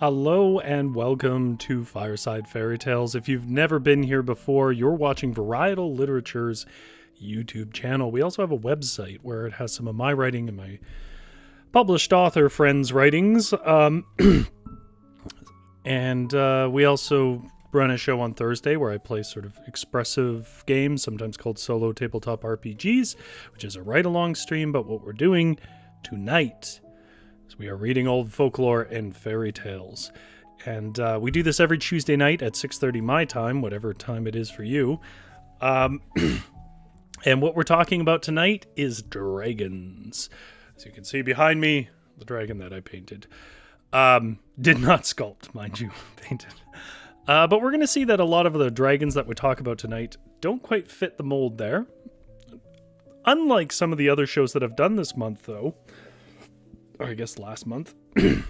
Hello and welcome to Fireside Fairy Tales. If you've never been here before, you're watching Varietal Literature's YouTube channel. We also have a website where it has some of my writing and my published author friends' writings. And we also run a show on Thursday where I play sort of expressive games, sometimes called solo tabletop RPGs, which is a write-along stream. But what we're doing tonight is we are reading old folklore and fairy tales. And we do this every Tuesday night at 6:30 my time, whatever time it is for you. And what we're talking about tonight is dragons. As you can see behind me, the dragon that I painted. Did not sculpt, mind you, painted. But we're going to see that a lot of the dragons that we talk about tonight don't quite fit the mold there. Unlike some of the other shows that I've done this month, though, or I guess last month, the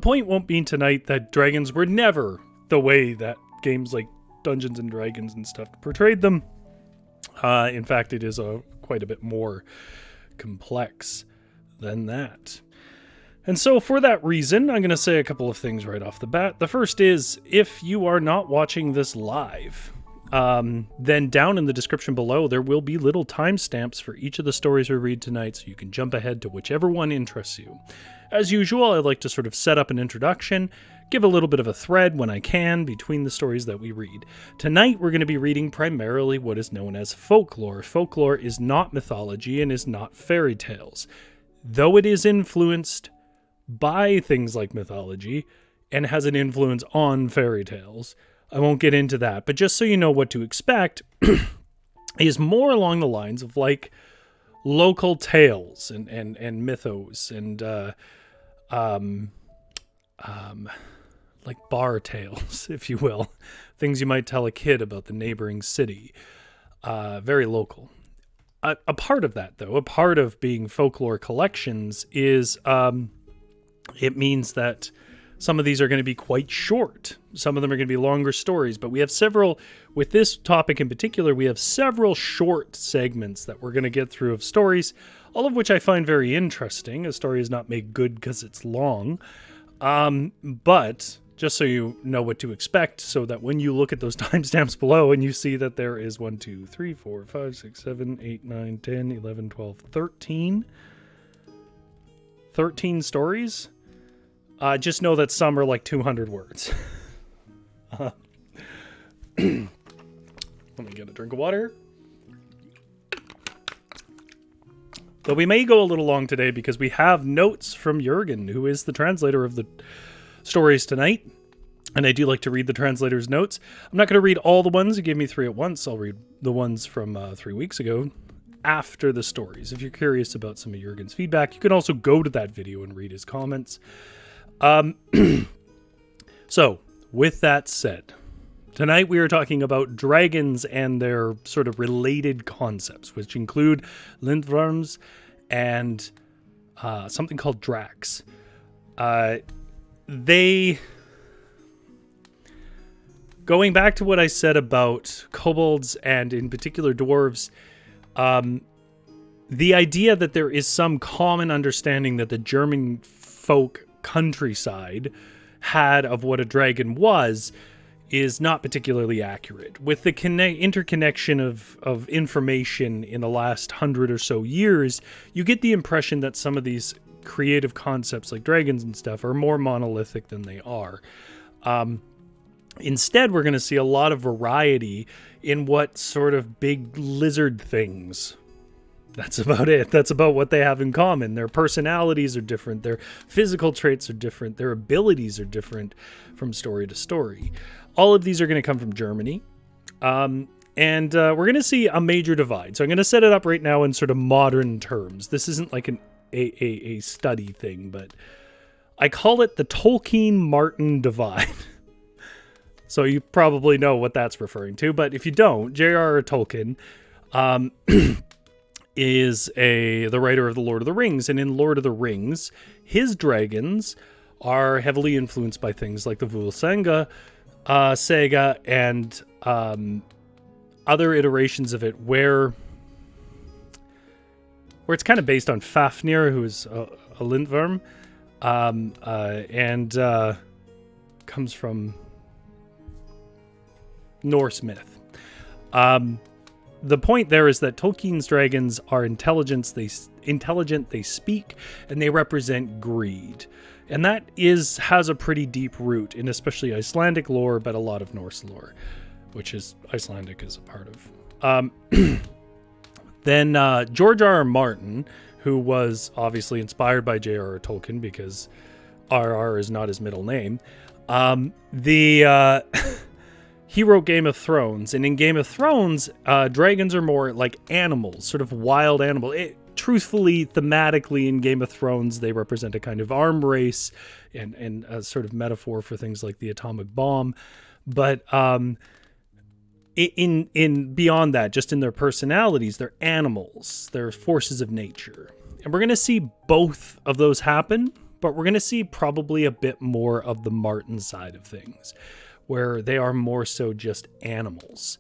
point won't be tonight that dragons were never the way that games like Dungeons and Dragons and stuff portrayed them. In fact, it is quite a bit more complex than that. And so for that reason, I'm going to say a couple of things right off the bat. The first is, if you are not watching this live, then down in the description below, there will be little timestamps for each of the stories we read tonight, so you can jump ahead to whichever one interests you. As usual, I like to sort of set up an introduction, give a little bit of a thread when I can between the stories that we read. Tonight, we're going to be reading primarily what is known as folklore. Folklore is not mythology and is not fairy tales, though it is influenced by things like mythology and has an influence on fairy tales. I won't get into that, but just so you know what to expect, is more along the lines of like local tales and mythos and like bar tales, if you will. Things you might tell a kid about the neighboring city. Very local. A part of that, though, a part of being folklore collections is it means that some of these are going to be quite short. Some of them are going to be longer stories, but we have several, with this topic in particular, we have several short segments that we're going to get through of stories, all of which I find very interesting. A story is not made good because it's long, but just so you know what to expect, so that when you look at those timestamps below and you see that there is 1, 2, 3, 4, 5, 6, 7, 8, 9, 10, 11, 12, 13 stories, just know that some are like 200 words. Let me get a drink of water. Though we may go a little long today because we have notes from Jürgen, who is the translator of the stories tonight. And I do like to read the translator's notes. I'm not going to read all the ones. He gave me 3 at once. I'll read the ones from 3 weeks ago after the stories. If you're curious about some of Jürgen's feedback, you can also go to that video and read his comments. So, with that said, tonight we are talking about dragons and their sort of related concepts, which include Lindwurms and something called dracs. Going back to what I said about kobolds and in particular dwarves, the idea that there is some common understanding that the German folk countryside had of what a dragon was is not particularly accurate. With the interconnection of information in the last 100 or so years, you get the impression that some of these creative concepts like dragons and stuff are more monolithic than they are. Instead, we're going to see a lot of variety in what sort of big lizard things. That's about it. That's about what they have in common. Their personalities are different. Their physical traits are different. Their abilities are different from story to story. All of these are going to come from Germany. And we're going to see a major divide. So I'm going to set it up right now in sort of modern terms. This isn't like a study thing, but I call it the Tolkien-Martin divide. So you probably know what that's referring to. But if you don't, J.R.R. Tolkien is the writer of The Lord of the Rings. And in Lord of the Rings, his dragons are heavily influenced by things like the Volsunga saga and other iterations of it where it's kind of based on Fafnir, who is a Lindwurm. and comes from Norse myth. The point there is that Tolkien's dragons are intelligent, they speak, and they represent greed. And that has a pretty deep root in especially Icelandic lore, but a lot of Norse lore, which is Icelandic is a part of. Then George R.R. Martin, who was obviously inspired by J.R.R. Tolkien because R.R. is not his middle name, he wrote Game of Thrones, and in Game of Thrones, dragons are more like animals, sort of wild animals. Truthfully, thematically, in Game of Thrones, they represent a kind of arm race and a sort of metaphor for things like the atomic bomb. But in beyond that, just in their personalities, they're animals. They're forces of nature. And we're going to see both of those happen, but we're going to see probably a bit more of the Martin side of things, where they are more so just animals.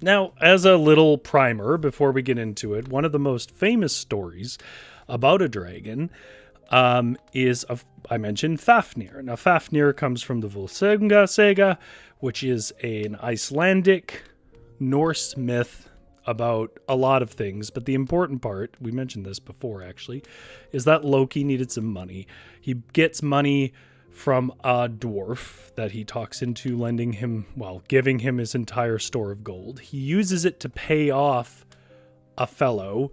Now, as a little primer before we get into it, one of the most famous stories about a dragon is, I mentioned, Fafnir. Now, Fafnir comes from the Volsunga saga, which is an Icelandic Norse myth about a lot of things. But the important part, we mentioned this before actually, is that Loki needed some money. He gets money from a dwarf that he talks into giving him his entire store of gold. He uses it to pay off a fellow,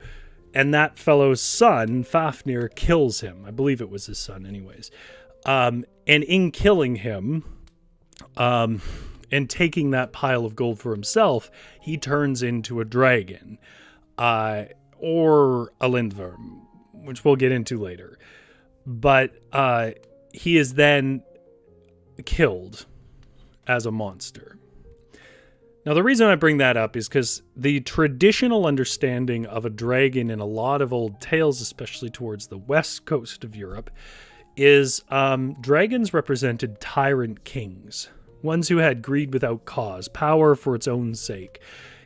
and that fellow's son, Fafnir, kills him. I believe it was his son anyways. And in killing him, and taking that pile of gold for himself, he turns into a dragon, or a Lindwurm, which we'll get into later. But, he is then killed as a monster. Now, the reason I bring that up is because the traditional understanding of a dragon in a lot of old tales, especially towards the west coast of Europe, is dragons represented tyrant kings, ones who had greed without cause, power for its own sake.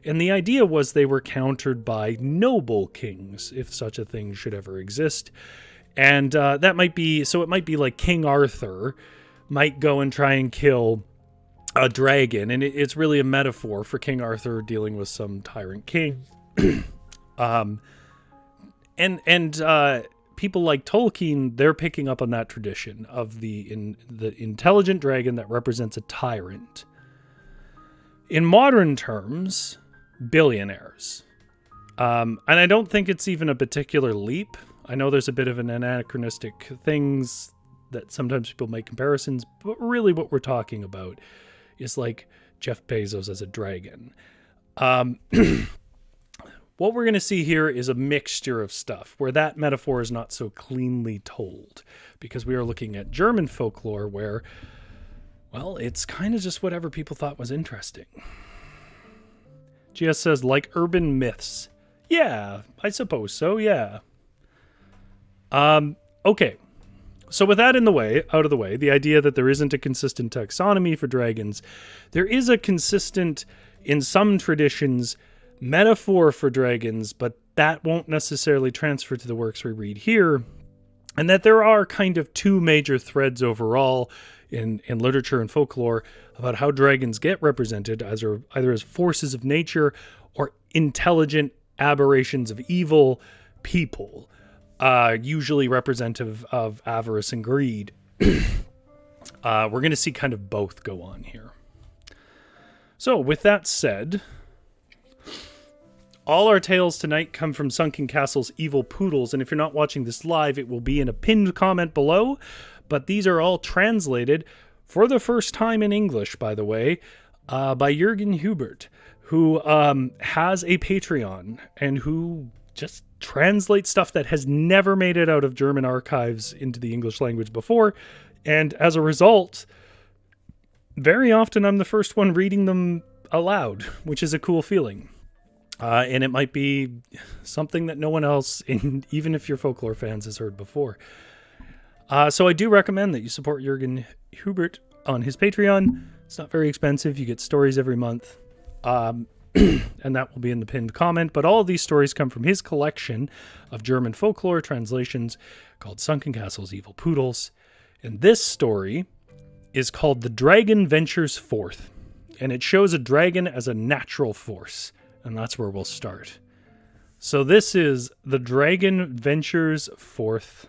And the idea was they were countered by noble kings, if such a thing should ever exist. And it might be like King Arthur might go and try and kill a dragon. And it's really a metaphor for King Arthur dealing with some tyrant king. And people like Tolkien, they're picking up on that tradition of the intelligent dragon that represents a tyrant. In modern terms, billionaires. And I don't think it's even a particular leap. I know there's a bit of an anachronistic things that sometimes people make comparisons, but really what we're talking about is like Jeff Bezos as a dragon. What we're going to see here is a mixture of stuff where that metaphor is not so cleanly told, because we are looking at German folklore where, well, it's kind of just whatever people thought was interesting. GS says, like urban myths. Yeah, I suppose so, yeah. Okay. So with that out of the way, the idea that there isn't a consistent taxonomy for dragons, there is a consistent, in some traditions, metaphor for dragons, but that won't necessarily transfer to the works we read here, and that there are kind of two major threads overall in literature and folklore about how dragons get represented either as forces of nature or intelligent aberrations of evil people. Usually representative of avarice and greed. We're going to see kind of both go on here. So, with that said, all our tales tonight come from Sunken Castle's Evil Poodles, and if you're not watching this live, it will be in a pinned comment below, but these are all translated for the first time in English, by the way, by Jürgen Hubert, who has a Patreon, and who just translate stuff that has never made it out of German archives into the English language before. And as a result, very often I'm the first one reading them aloud, which is a cool feeling. And it might be something that no one else, even if you're folklore fans, has heard before. So I do recommend that you support Jürgen Hubert on his Patreon. It's not very expensive. You get stories every month. and that will be in the pinned comment. But all of these stories come from his collection of German folklore translations called Sunken Castles, Evil Poodles. And this story is called The Dragon Ventures Forth. And it shows a dragon as a natural force. And that's where we'll start. So this is The Dragon Ventures Forth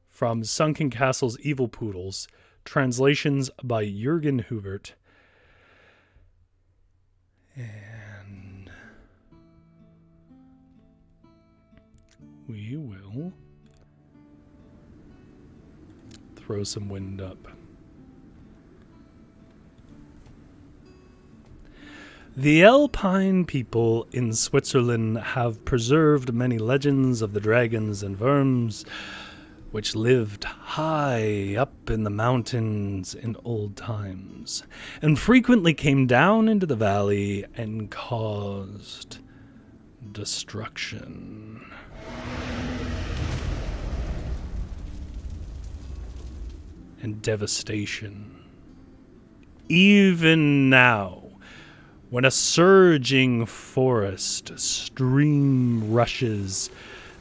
from Sunken Castles, Evil Poodles. Translations by Jürgen Hubert. And we will throw some wind up. The Alpine people in Switzerland have preserved many legends of the dragons and worms which lived high up in the mountains in old times, and frequently came down into the valley and caused destruction. And devastation. Even now, when a surging forest stream rushes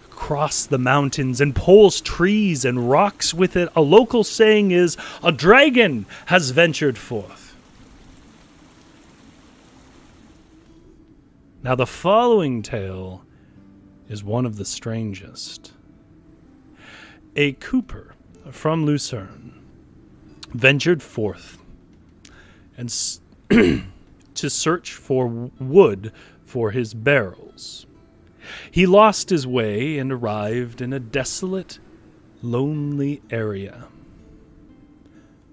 across the mountains and pulls trees and rocks with it, a local saying is, "A dragon has ventured forth." Now the following tale is one of the strangest. A cooper from Lucerne ventured forth and to search for wood for his barrels. He lost his way and arrived in a desolate, lonely area.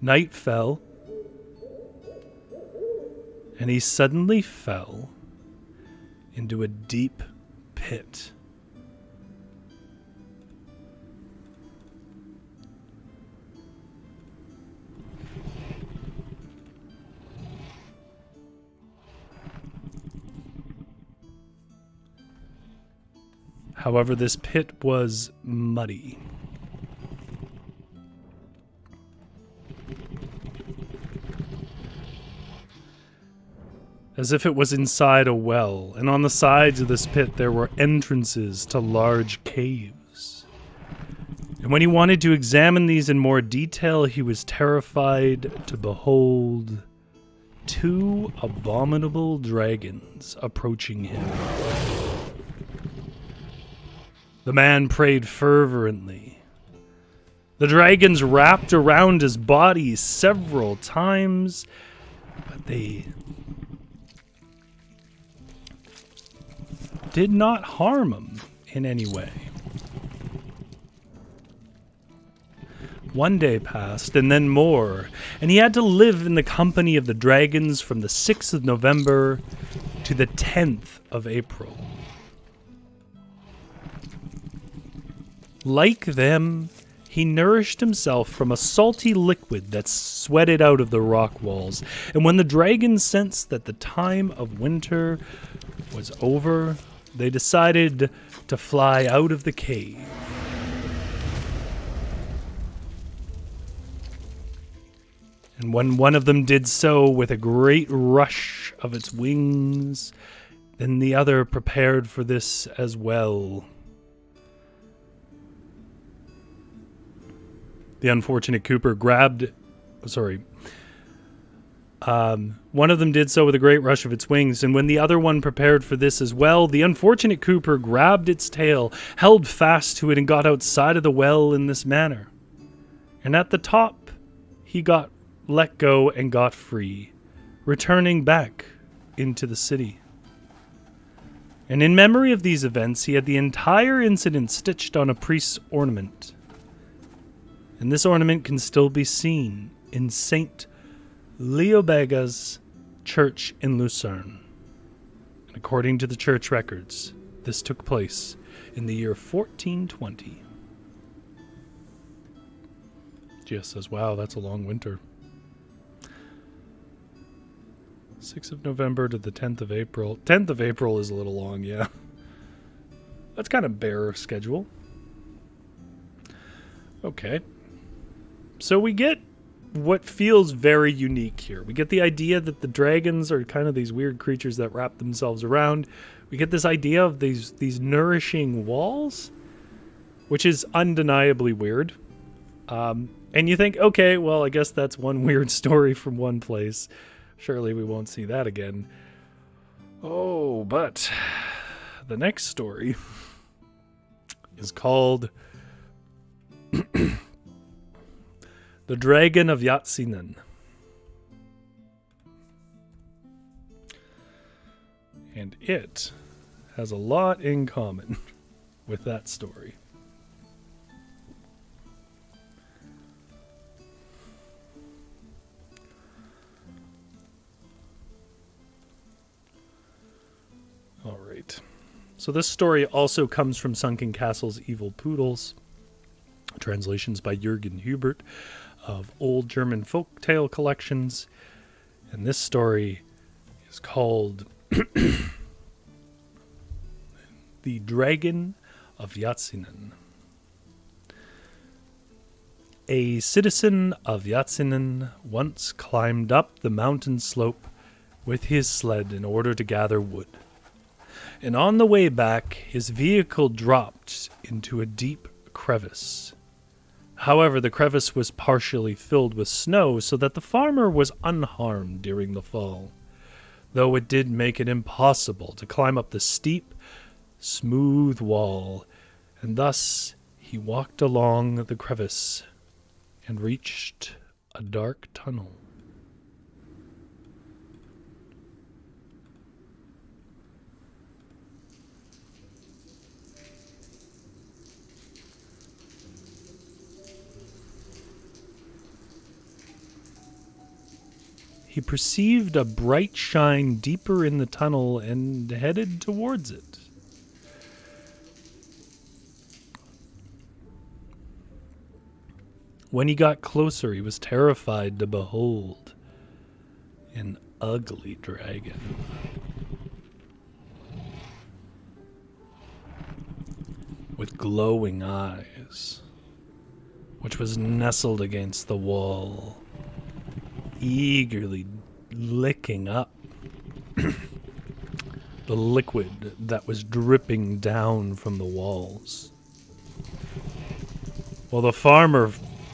Night fell, and he suddenly fell into a deep pit. However, this pit was muddy. As if it was inside a well, and on the sides of this pit there were entrances to large caves. And when he wanted to examine these in more detail, he was terrified to behold two abominable dragons approaching him. The man prayed fervently. The dragons wrapped around his body several times, but they did not harm him in any way. One day passed, and then more, and he had to live in the company of the dragons from the 6th of November to the 10th of April. Like them, he nourished himself from a salty liquid that sweated out of the rock walls, and when the dragons sensed that the time of winter was over, they decided to fly out of the cave. And when one of them did so with a great rush of its wings, then the other prepared for this as well. The unfortunate Cooper one of them did so with a great rush of its wings, and when the other one prepared for this as well, the unfortunate Cooper grabbed its tail, held fast to it, and got outside of the well in this manner. And at the top, he got let go and got free, returning back into the city. And in memory of these events, he had the entire incident stitched on a priest's ornament. And this ornament can still be seen in St. Leobega's church in Lucerne. And according to the church records, this took place in the year 1420. Gia says, wow, that's a long winter. 6th of November to the 10th of April. 10th of April is a little long, yeah. That's kind of bare schedule. Okay. So we get what feels very unique here. We get the idea that the dragons are kind of these weird creatures that wrap themselves around. We get this idea of these nourishing walls, which is undeniably weird. And you think, okay, well, I guess that's one weird story from one place. Surely we won't see that again. Oh, but the next story is called The Dragon of Jeizinen. And it has a lot in common with that story. All right. So this story also comes from Sunken Castle's Evil Poodles. Translations by Jürgen Hubert of Old German Folktale Collections. And this story is called The Dragon of Jeizinen. A citizen of Jeizinen once climbed up the mountain slope with his sled in order to gather wood. And on the way back, his vehicle dropped into a deep crevice. However, the crevice was partially filled with snow, so that the farmer was unharmed during the fall, though it did make it impossible to climb up the steep, smooth wall, and thus he walked along the crevice and reached a dark tunnel. He perceived a bright shine deeper in the tunnel and headed towards it. When he got closer, he was terrified to behold an ugly dragon. With glowing eyes, which was nestled against the wall, eagerly licking up the liquid that was dripping down from the walls. While the farmer,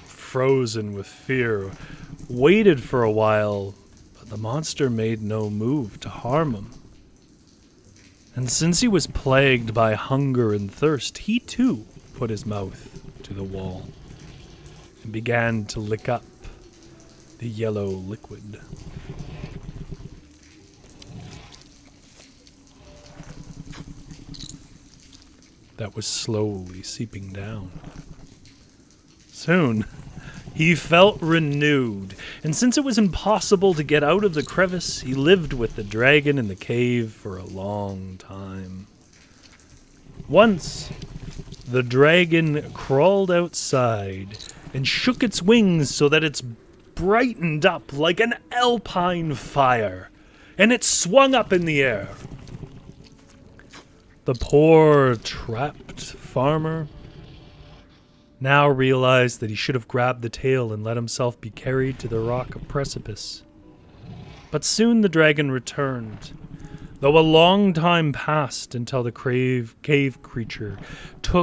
frozen with fear, waited for a while, but the monster made no move to harm him. And since he was plagued by hunger and thirst, he too put his mouth to the wall and began to lick up the yellow liquid. That was slowly seeping down. Soon, he felt renewed, and since it was impossible to get out of the crevice, he lived with the dragon in the cave for a long time. Once, the dragon crawled outside and shook its wings so that its brightened up like an alpine fire, and it swung up in the air. The poor, trapped farmer now realized that he should have grabbed the tail and let himself be carried to the rock precipice. But soon the dragon returned, though a long time passed until the cave creature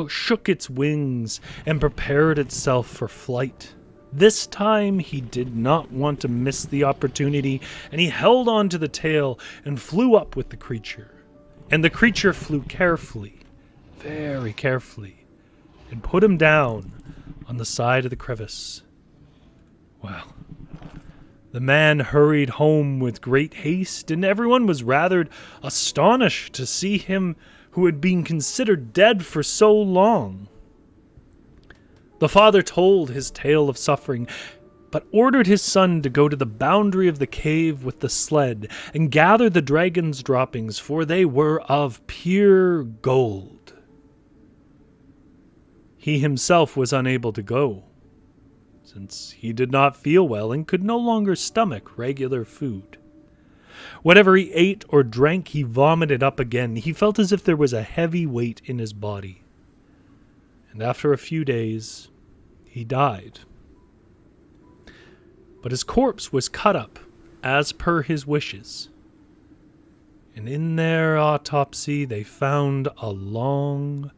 shook its wings and prepared itself for flight. This time, he did not want to miss the opportunity, and he held on to the tail and flew up with the creature. And the creature flew carefully, very carefully, and put him down on the side of the crevice. Well, the man hurried home with great haste, and everyone was rather astonished to see him who had been considered dead for so long. The father told his tale of suffering, but ordered his son to go to the boundary of the cave with the sled and gather the dragon's droppings, for they were of pure gold. He himself was unable to go, since he did not feel well and could no longer stomach regular food. Whatever he ate or drank, he vomited up again. He felt as if there was a heavy weight in his body. And after a few days, he died. But his corpse was cut up as per his wishes. And in their autopsy, they found a large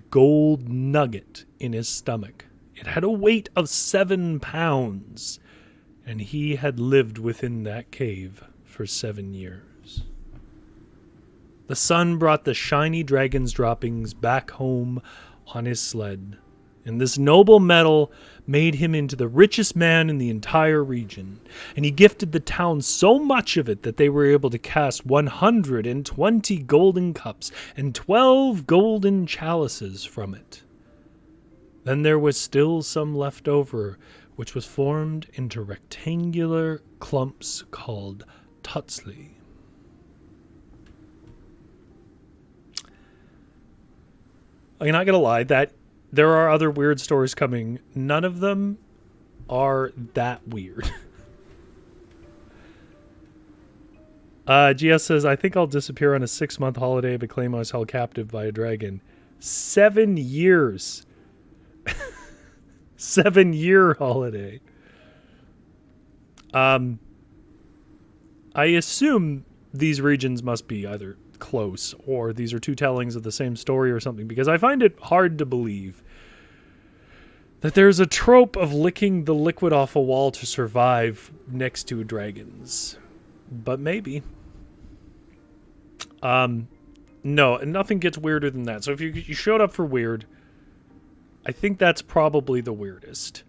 gold nugget in his stomach. It had a weight of 7 pounds, and he had lived within that cave for 7 years. The sun brought the shiny dragon's droppings back home on his sled, and this noble metal made him into the richest man in the entire region, and he gifted the town so much of it that they were able to cast 120 golden cups and 12 golden chalices from it. Then there was still some left over, which was formed into rectangular clumps called tutsli. I'm not going to lie, that there are other weird stories coming. None of them are that weird. GS says, I think I'll disappear on a 6-month holiday but claim I was held captive by a dragon. 7 years. 7-year holiday. I assume these regions must be either close or these are two tellings of the same story or something, because I find it hard to believe that there's a trope of licking the liquid off a wall to survive next to dragons. But maybe. No, nothing gets weirder than that. So if you showed up for weird, I think that's probably the weirdest.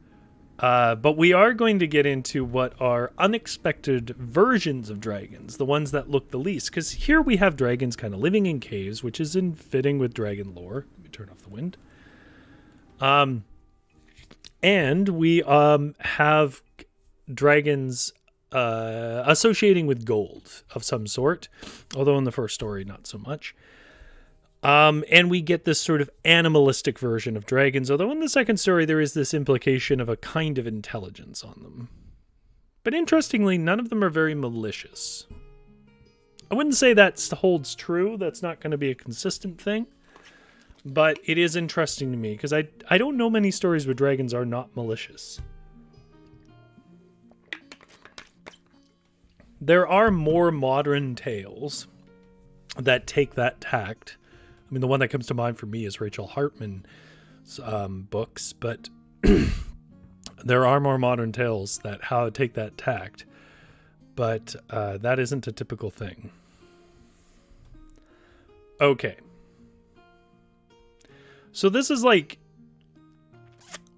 But we are going to get into what are unexpected versions of dragons, the ones that look the least. Because here we have dragons kind of living in caves, which is in fitting with dragon lore. Let me turn off the wind. And we have dragons associating with gold of some sort, although in the first story, not so much. And we get this sort of animalistic version of dragons, although in the second story there is this implication of a kind of intelligence on them. But interestingly, none of them are very malicious. I wouldn't say that holds true. That's not going to be a consistent thing. But it is interesting to me, because I don't know many stories where dragons are not malicious. There are more modern tales that take that tact. I mean, the one that comes to mind for me is Rachel Hartman's books, but there are more modern tales that take that tact, but that isn't a typical thing. Okay. So this is like,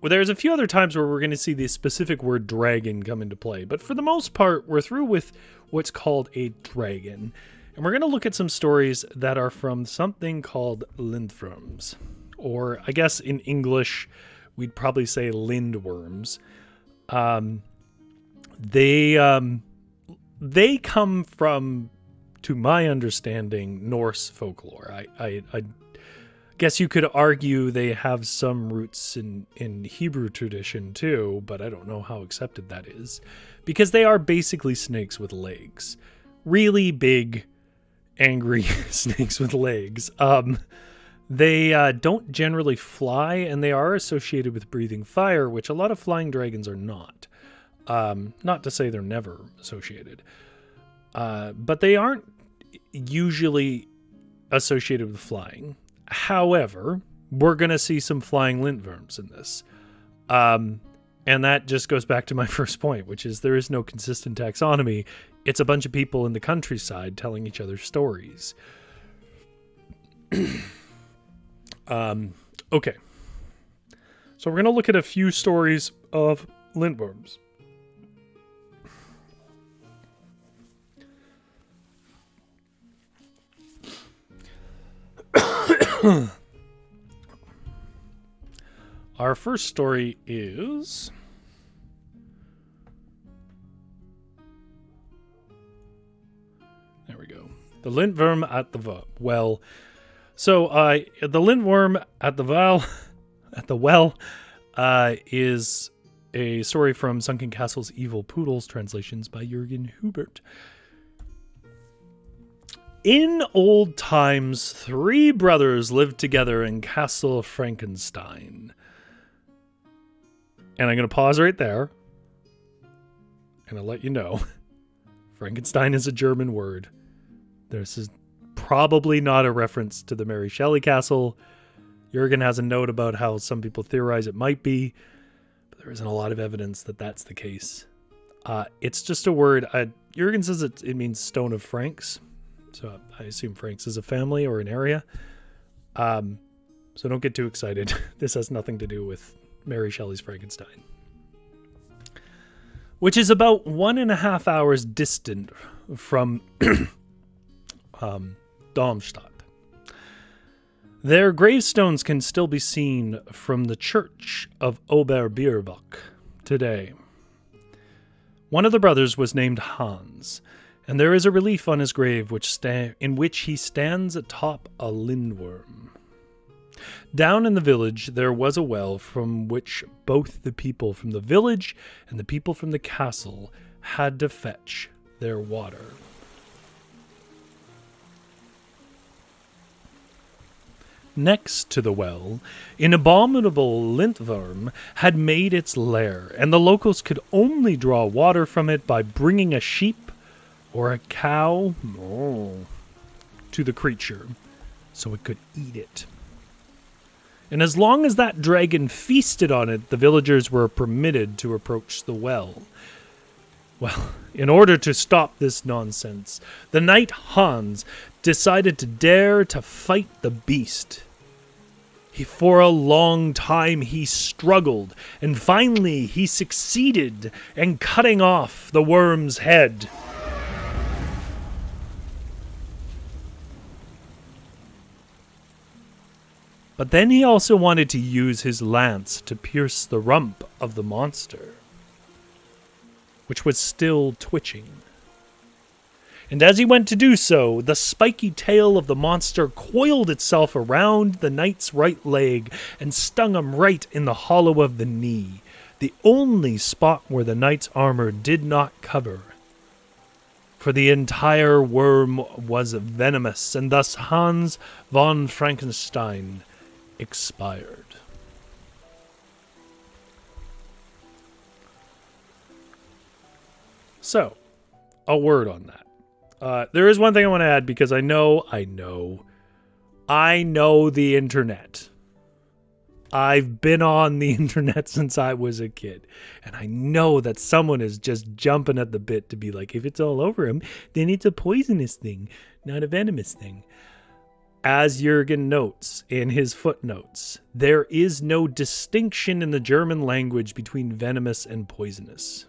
well, there's a few other times where we're going to see the specific word dragon come into play, but for the most part, we're through with what's called a dragon. And we're going to look at some stories that are from something called Lindwurms, or I guess in English, we'd probably say Lindwurms. They come from, to my understanding, Norse folklore. I guess you could argue they have some roots in Hebrew tradition too, but I don't know how accepted that is, because they are basically snakes with legs. Really big, angry snakes with legs. They don't generally fly, and they are associated with breathing fire, which a lot of flying dragons are not. Not to say they're never associated. But they aren't usually associated with flying. However, we're going to see some flying Lindwurms in this. And that just goes back to my first point, which is there is no consistent taxonomy. It's a bunch of people in the countryside telling each other stories. Okay. So we're going to look at a few stories of Lindwurms. Our first story is... There we go. The Lindwurm at the well. So, the Lindwurm at the well, is a story from Sunken Castle's Evil Poodles, translations by Jürgen Hubert. In old times, 3 brothers lived together in Castle Frankenstein. And I'm going to pause right there, and I'll let you know, Frankenstein is a German word. This is probably not a reference to the Mary Shelley castle. Jürgen has a note about how some people theorize it might be, but there isn't a lot of evidence that that's the case. It's just a word. Jürgen says it means stone of Franks, so I assume Franks is a family or an area. So don't get too excited. This has nothing to do with Mary Shelley's Frankenstein, which is about 1.5 hours distant from Darmstadt. Their gravestones can still be seen from the church of Oberbierbach today. One of the brothers was named Hans, and there is a relief on his grave in which he stands atop a Lindwurm. Down in the village there was a well from which both the people from the village and the people from the castle had to fetch their water. Next to the well, an abominable Lindwurm had made its lair, and the locals could only draw water from it by bringing a sheep or a cow to the creature so it could eat it. And as long as that dragon feasted on it, the villagers were permitted to approach the well. Well, in order to stop this nonsense, the knight Hans decided to dare to fight the beast. For a long time he struggled, and finally he succeeded in cutting off the worm's head. But then he also wanted to use his lance to pierce the rump of the monster, which was still twitching. And as he went to do so, the spiky tail of the monster coiled itself around the knight's right leg and stung him right in the hollow of the knee, the only spot where the knight's armor did not cover. For the entire worm was venomous, and thus Hans von Frankenstein expired. So, a word on that. There is one thing I want to add, because I know the internet. I've been on the internet since I was a kid, and I know that someone is just jumping at the bit to be like, if it's all over him, then it's a poisonous thing, not a venomous thing. As Jürgen notes in his footnotes, there is no distinction in the German language between venomous and poisonous.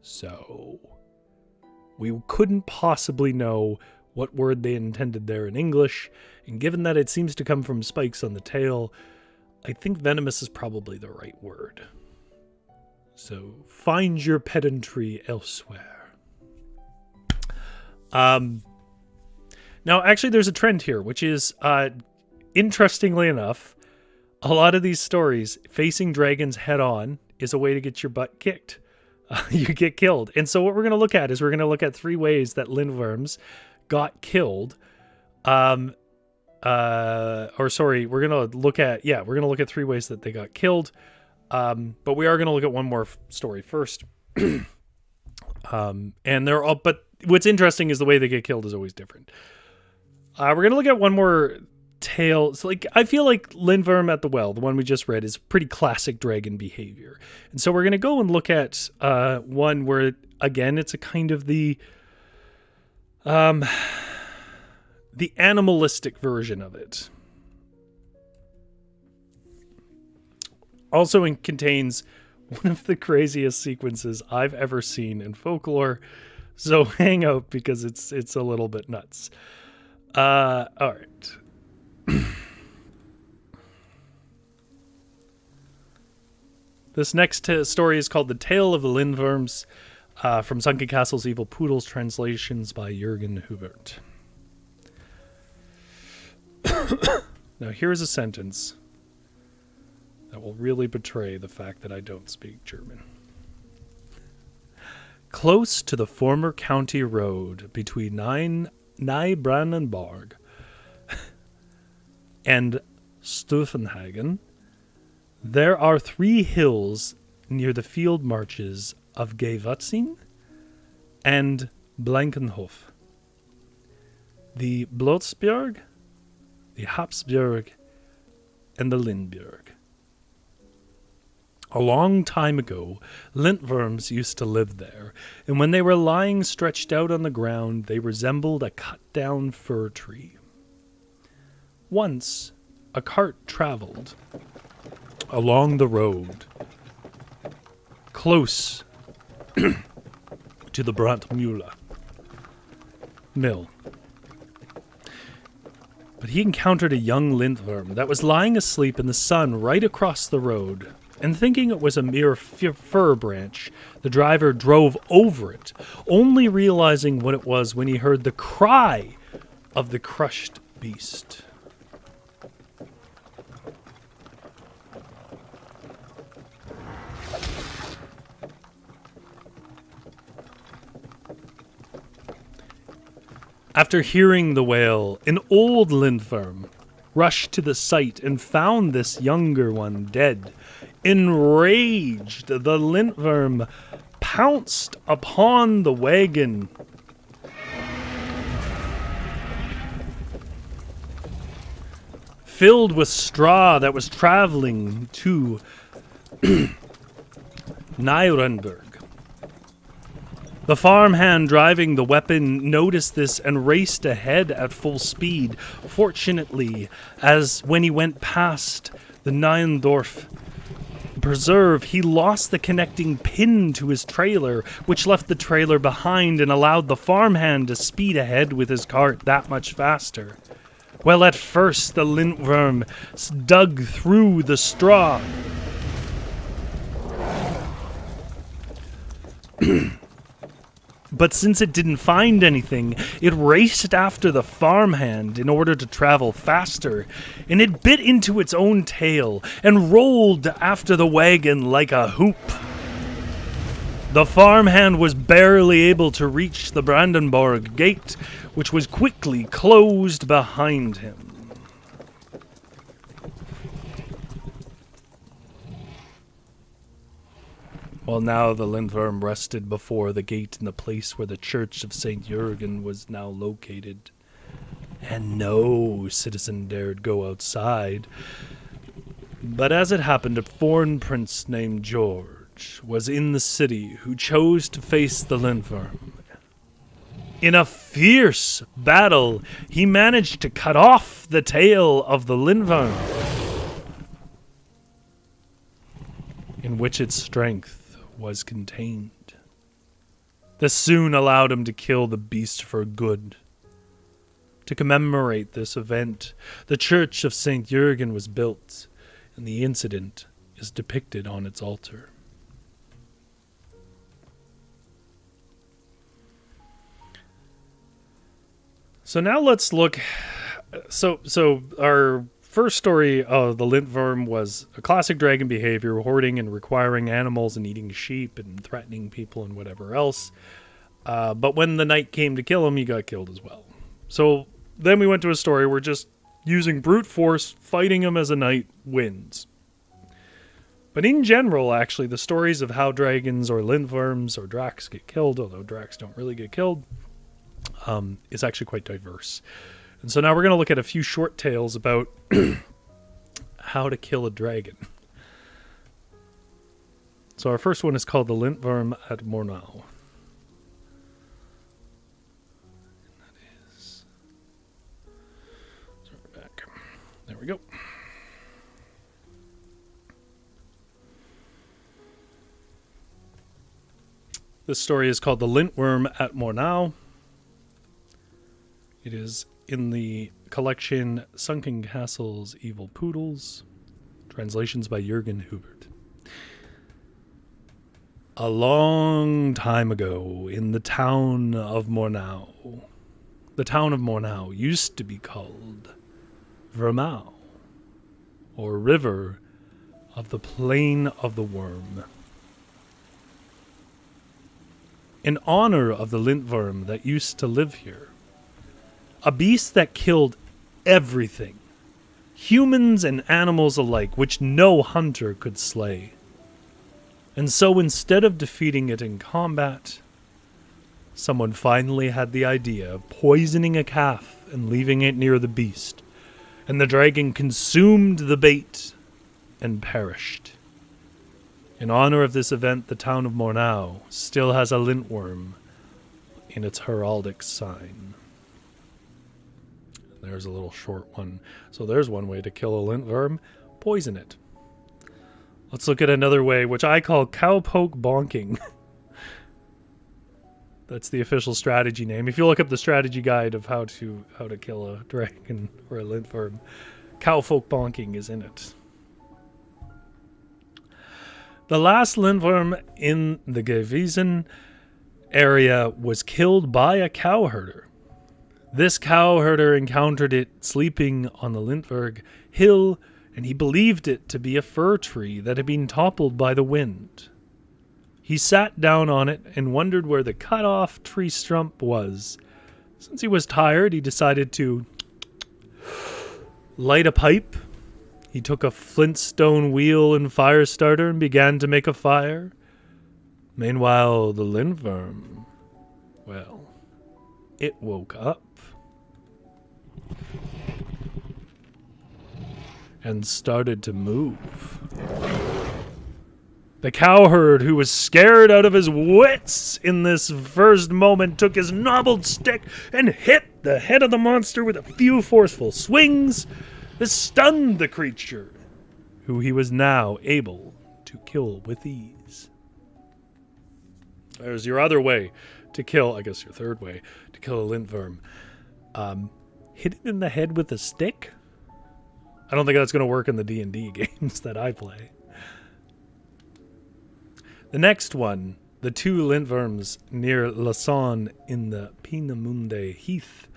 So we couldn't possibly know what word they intended there in English, and given that it seems to come from spikes on the tail, I think venomous is probably the right word. So find your pedantry elsewhere. Now, actually, there's a trend here, which is, interestingly enough, a lot of these stories, facing dragons head on is a way to get your butt kicked. You get killed. And so what we're going to look at is we're going to look at 3 ways that Lindwurms got killed. We're going to look at 3 ways that they got killed. But we are going to look at one more story first. And they're all, but what's interesting is the way they get killed is always different. We're going to look at one more tale. So I feel like Lindwurm at the Well, the one we just read, is pretty classic dragon behavior. And so we're going to go and look at one where, again, it's a kind of the animalistic version of it. Also contains one of the craziest sequences I've ever seen in folklore. So hang out, because it's a little bit nuts. All right. This next story is called The Tale of the Lindwurms, from Sunken Castle's Evil Poodles, translations by Jürgen Hubert. Now here's a sentence that will really betray the fact that I don't speak German. Close to the former county road between Neibrandenburg and Stufenhagen, there are 3 hills near the field marches of Jeizinen and Blankenhof, the Blotsbjerg, the Hapsbjerg, and the Lindbjerg. A long time ago, Lindwurms used to live there, and when they were lying stretched out on the ground, they resembled a cut-down fir tree. Once, a cart traveled along the road, close to the Brandmühle mill. But he encountered a young Lindwurm that was lying asleep in the sun right across the road, and thinking it was a mere fir branch, the driver drove over it, only realizing what it was when he heard the cry of the crushed beast. After hearing the wail, an old Lindwurm rushed to the site and found this younger one dead. Enraged, the Lindwurm pounced upon the wagon. Filled with straw that was traveling to Nijrundberg. The farmhand driving the weapon noticed this and raced ahead at full speed. Fortunately, as when he went past the Nijendorf preserve, he lost the connecting pin to his trailer, which left the trailer behind and allowed the farmhand to speed ahead with his cart that much faster. Well, at first, the Lindwurm dug through the straw. But since it didn't find anything, it raced after the farmhand in order to travel faster, and it bit into its own tail and rolled after the wagon like a hoop. The farmhand was barely able to reach the Brandenburg gate, which was quickly closed behind him. While now the Lindwurm rested before the gate in the place where the church of St. Jürgen was now located. And no citizen dared go outside. But as it happened, a foreign prince named George was in the city who chose to face the Lindwurm. In a fierce battle, he managed to cut off the tail of the Lindwurm, in which its strength was contained. This soon allowed him to kill the beast for good. To commemorate this event, the church of St. Jürgen was built, and the incident is depicted on its altar. So now let's look. So our first story of the Lindwurm was a classic dragon behavior, hoarding and requiring animals and eating sheep and threatening people and whatever else. But when the knight came to kill him, he got killed as well. So then we went to a story where just using brute force, fighting him as a knight wins. But in general, actually, the stories of how dragons or Lindwurms or drakks get killed, although drakks don't really get killed, is actually quite diverse. And so now we're going to look at a few short tales about how to kill a dragon. So our first one is called The Lindwurm at Murnau. That is... So we're back. There we go. This story is called The Lindwurm at Murnau. It is in the collection Sunken Castles, Evil Poodles. Translations by Jürgen Hubert. A long time ago in the town of Murnau. The town of Murnau used to be called Vermau, or River of the Plain of the Worm. In honor of the Lindwurm that used to live here, a beast that killed everything, humans and animals alike, which no hunter could slay. And so instead of defeating it in combat, someone finally had the idea of poisoning a calf and leaving it near the beast, and the dragon consumed the bait and perished. In honor of this event, the town of Murnau still has a Lindwurm in its heraldic sign. There's a little short one. So there's one way to kill a Lindwurm: poison it. Let's look at another way, which I call cowpoke bonking. That's the official strategy name. If you look up the strategy guide of how to kill a dragon or a Lindwurm, cowpoke bonking is in it. The last Lindwurm in the Jeizinen area was killed by a cowherder. This cowherder encountered it sleeping on the Lindwurm hill, and he believed it to be a fir tree that had been toppled by the wind. He sat down on it and wondered where the cut-off tree stump was. Since he was tired, he decided to light a pipe. He took a flintstone wheel and fire starter and began to make a fire. Meanwhile, the Lindwurm, well, it woke up and started to move. The cowherd, who was scared out of his wits in this first moment, took his knobbled stick and hit the head of the monster with a few forceful swings. This stunned the creature, who he was now able to kill with ease. There's your other way to kill, I guess your third way, to kill a Lindwurm. Hit it in the head with a stick? I don't think that's going to work in the D&D games that I play. The next one, the two Lindwurms near Lassan in the Peenemünde Heath,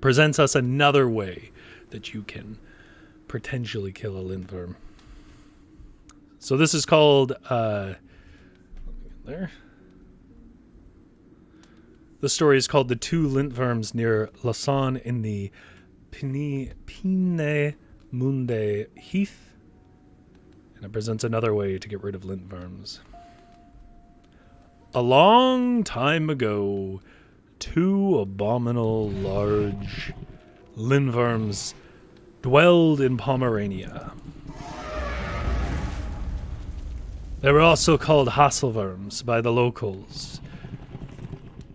presents us another way that you can potentially kill a Lindwurm. So this is called, there. The story is called The Two Lindwurms Near Lassan in the Peenemünde Heath. And it presents another way to get rid of Lindwurms. A long time ago, two abominable large Lindwurms dwelled in Pomerania. They were also called Hasselwurms by the locals,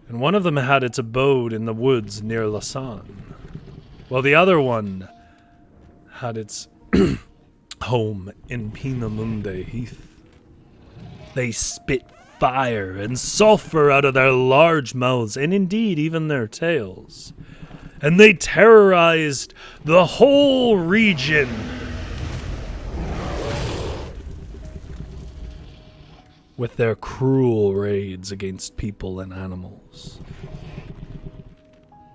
and one of them had its abode in the woods near Lassan, while the other one had its home in Peenemünde Heath. They spit fire and sulfur out of their large mouths, and indeed even their tails, and they terrorized the whole region. With their cruel raids against people and animals.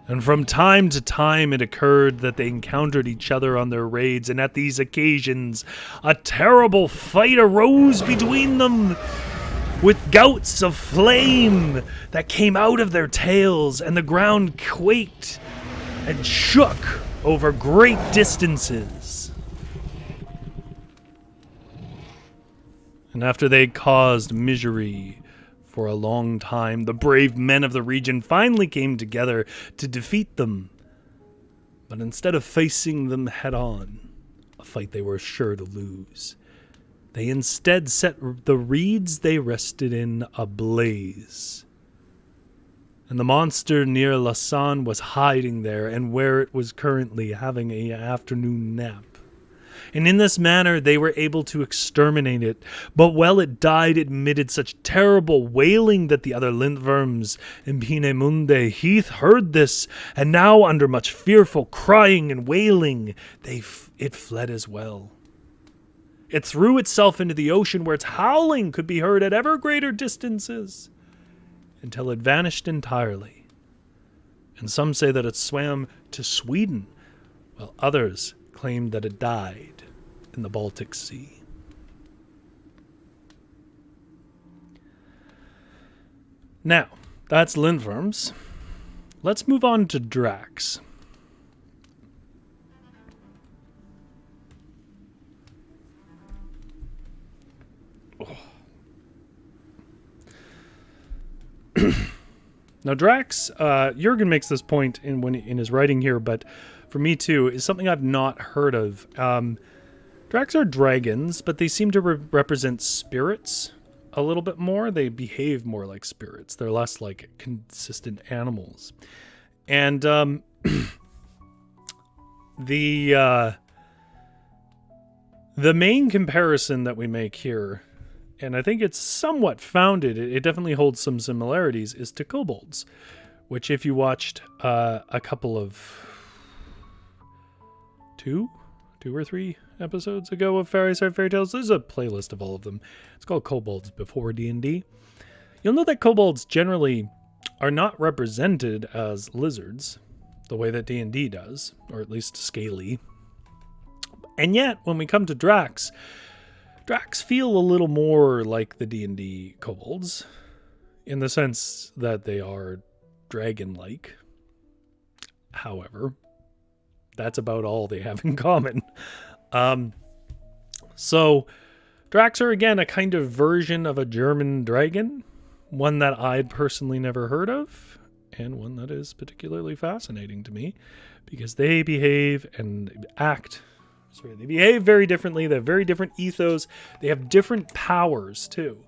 And from time to time it occurred that they encountered each other on their raids, and at these occasions a terrible fight arose between them, with gouts of flame that came out of their tails, and the ground quaked and shook over great distances. And after they caused misery for a long time, the brave men of the region finally came together to defeat them. But instead of facing them head on, a fight they were sure to lose, they instead set the reeds they rested in ablaze. And the monster near Lassan was hiding there, and where it was currently having an afternoon nap. And in this manner they were able to exterminate it. But while it died, it emitted such terrible wailing that the other Lindwurms in Peenemünde Heath heard this, and now under much fearful crying and wailing, it fled as well. It threw itself into the ocean, where its howling could be heard at ever greater distances, until it vanished entirely. And some say that it swam to Sweden, while others claimed that it died in the Baltic Sea. Now, that's Lindwurms. Let's move on to Dracs. Now, Drax, Jurgen makes this point in his writing here, but for me too, is something I've not heard of. Drax are dragons, but they seem to represent spirits a little bit more. They behave more like spirits. They're less like consistent animals. And the main comparison that we make here, and I think it's somewhat founded, it definitely holds some similarities, is to kobolds, which if you watched a couple of two or three episodes ago of Fireside Fairy Tales, there's a playlist of all of them. It's called Kobolds Before D&D. You'll know that kobolds generally are not represented as lizards the way that D&D does, or at least scaly. And yet, when we come to Drax feel a little more like the D&D kobolds, in the sense that they are dragon-like. However, that's about all they have in common. So, Drax are again a kind of version of a German dragon, one that I'd personally never heard of, and one that is particularly fascinating to me, because they behave and act. They behave very differently. They have very different ethos. They have different powers, too.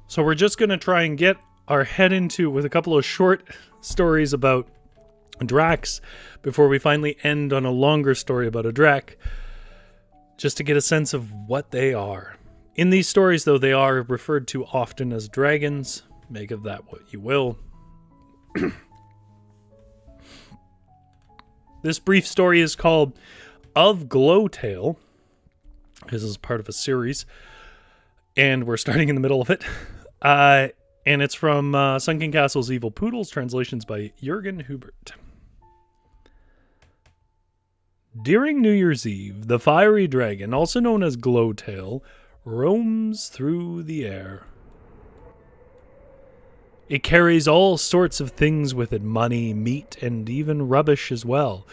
So we're just going to try and get our head into with a couple of short stories about Drax before we finally end on a longer story about a Drek, just to get a sense of what they are. In these stories, though, they are referred to often as dragons. Make of that what you will. This brief story is called Of Glowtail. This is part of a series, and we're starting in the middle of it. And it's from Sunken Castle's Evil Poodles, translations by Jürgen Hubert. During New Year's Eve, the fiery dragon, also known as Glowtail, roams through the air. It carries all sorts of things with it, money, meat, and even rubbish as well.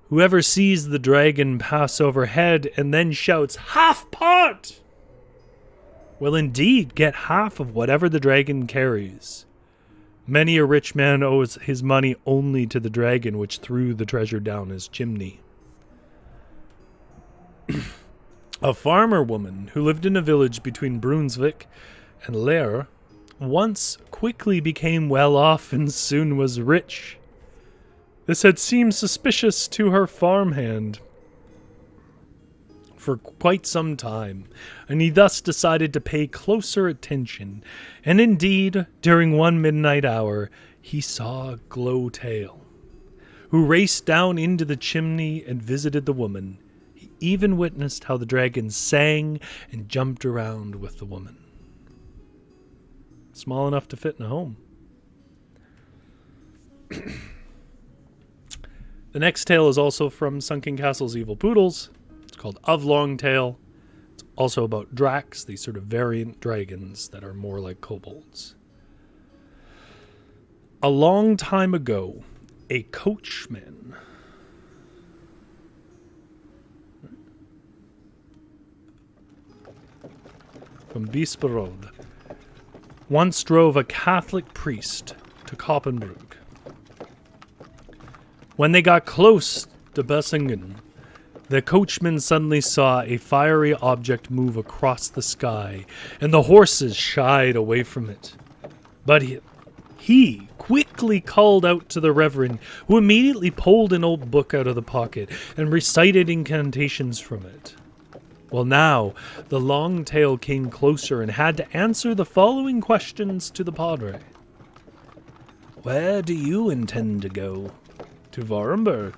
Whoever sees the dragon pass overhead and then shouts, "Half pot!" will indeed get half of whatever the dragon carries. Many a rich man owes his money only to the dragon which threw the treasure down his chimney. A farmer woman who lived in a village between Brunswick and Lairs once quickly became well off and soon was rich. This had seemed suspicious to her farmhand for quite some time, and he thus decided to pay closer attention. And indeed, during one midnight hour, he saw Glowtail, who raced down into the chimney and visited the woman. He even witnessed how the dragon sang and jumped around with the woman. Small enough to fit in a home. The next tale is also from Sunken Castle's Evil Poodles. It's called Of Longtail. It's also about Drax, these sort of variant dragons that are more like kobolds. A long time ago, a coachman from Bisperode once drove a Catholic priest to Koppenbrug. When they got close to Bessingen, the coachman suddenly saw a fiery object move across the sky, and the horses shied away from it. But he quickly called out to the reverend, who immediately pulled an old book out of the pocket and recited incantations from it. Well, now, the Longtail came closer and had to answer the following questions to the padre. Where do you intend to go? To Vorenberg.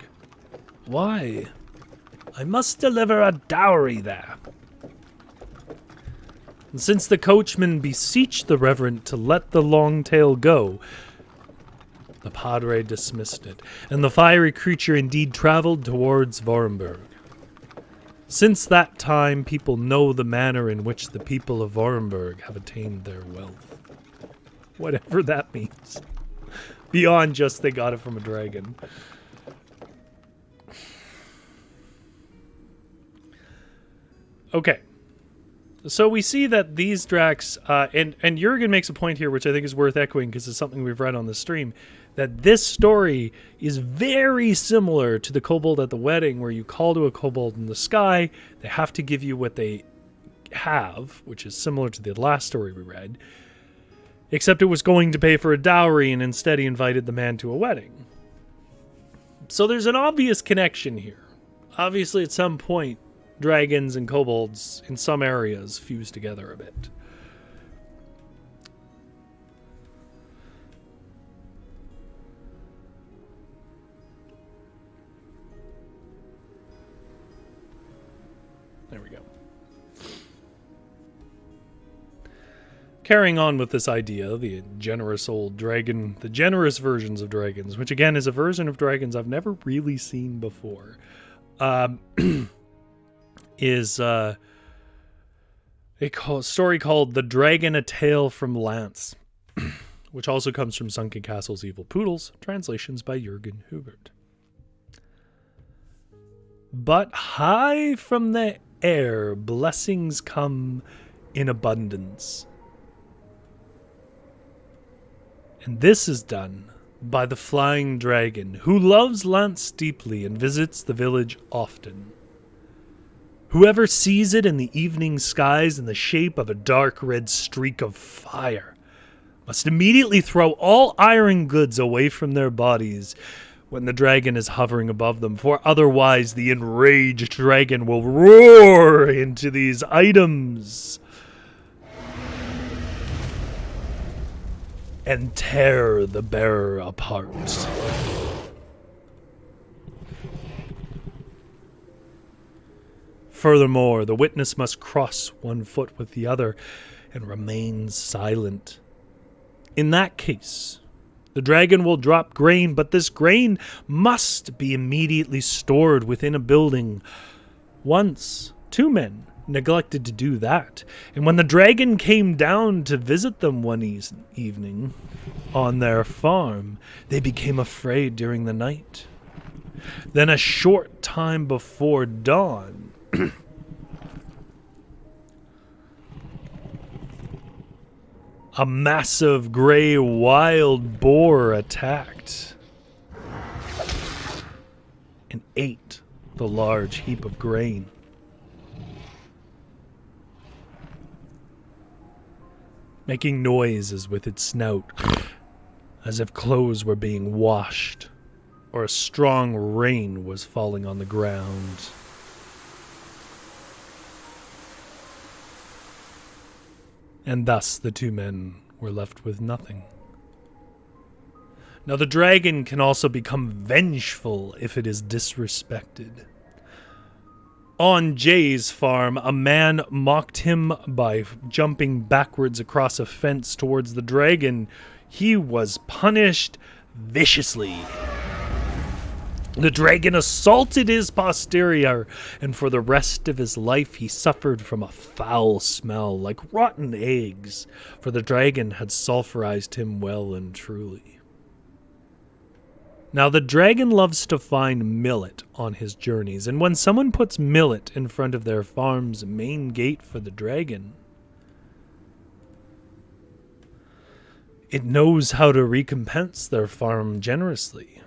Why? I must deliver a dowry there. And since the coachman beseeched the reverend to let the Longtail go, the padre dismissed it, and the fiery creature indeed traveled towards Vorenberg. Since that time, people know the manner in which the people of Vorenberg have attained their wealth. Whatever that means. Beyond just they got it from a dragon. Okay. So we see that these Dracs, and Jurgen makes a point here, which I think is worth echoing because it's something we've read on the stream, that this story is very similar to the kobold at the wedding, where you call to a kobold in the sky, they have to give you what they have, which is similar to the last story we read, except it was going to pay for a dowry, and instead he invited the man to a wedding. So there's an obvious connection here. Obviously, at some point, dragons and kobolds in some areas fuse together a bit. There we go. Carrying on with this idea, the generous old dragon, the generous versions of dragons, which again is a version of dragons I've never really seen before, is a story called The Dragon, A Tale from Lanz, which also comes from Sunken Castle's Evil Poodles, translations by Jürgen Hubert. But high from the air blessings come in abundance. And this is done by the flying dragon, who loves Lanz deeply and visits the village often. Whoever sees it in the evening skies in the shape of a dark red streak of fire must immediately throw all iron goods away from their bodies when the dragon is hovering above them, for otherwise the enraged dragon will roar into these items and tear the bearer apart. Furthermore, the witness must cross one foot with the other and remain silent. In that case, the dragon will drop grain, but this grain must be immediately stored within a building. Once, 2 men neglected to do that, and when the dragon came down to visit them one evening on their farm, they became afraid during the night. Then a short time before dawn, a massive gray wild boar attacked and ate the large heap of grain. Making noises with its snout, as if clothes were being washed or a strong rain was falling on the ground. And thus the 2 men were left with nothing. Now the dragon can also become vengeful if it is disrespected. On Jay's farm, a man mocked him by jumping backwards across a fence towards the dragon. He was punished viciously. The dragon assaulted his posterior, and for the rest of his life he suffered from a foul smell like rotten eggs, for the dragon had sulfurized him well and truly. Now the dragon loves to find millet on his journeys, and when someone puts millet in front of their farm's main gate for the dragon, it knows how to recompense their farm generously.